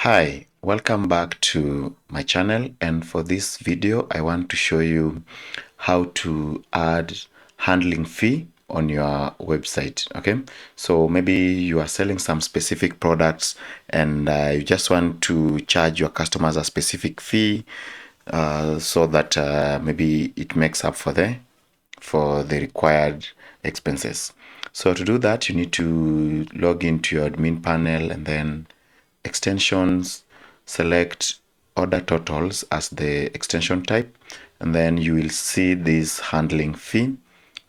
Hi, welcome back to my channel, and for this video I want to show you how to add handling fee on your website. Okay, so maybe you are selling some specific products and you just want to charge your customers a specific fee so that maybe it makes up for the required expenses. So to do that, you need to log into your admin panel and then extensions, select order totals as the extension type, and then you will see this handling fee.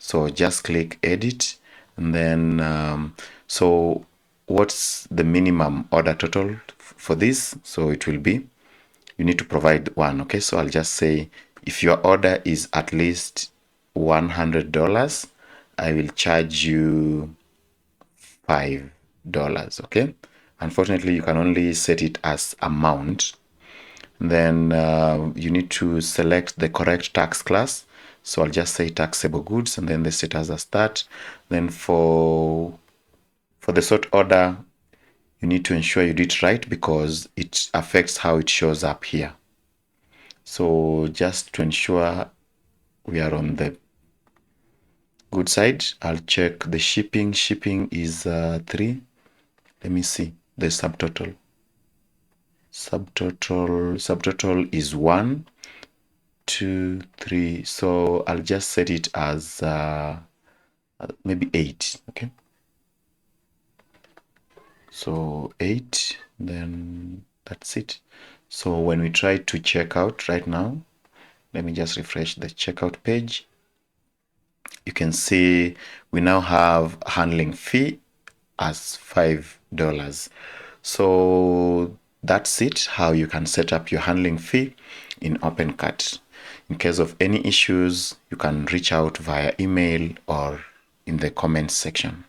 So just click edit, and then so what's the minimum order total for this? So it will be, you need to provide one. Okay, so I'll just say if your order is at least $100, I will charge you $5. Okay, unfortunately you can only set it as amount. Then you need to select the correct tax class, so I'll just say taxable goods and then the set as a start. Then for the sort order, you need to ensure you do it right because it affects how it shows up here. So just to ensure we are on the good side, I'll check the shipping. Shipping is 3. Let me see the subtotal. Subtotal is 1, 2, 3. So I'll just set it as maybe 8. Okay, so 8, then that's it. So when we try to check out right now, let me just refresh the checkout page. You can see we now have handling fee as $5. So that's it, how you can set up your handling fee in OpenCart. In case of any issues, you can reach out via email or in the comments section.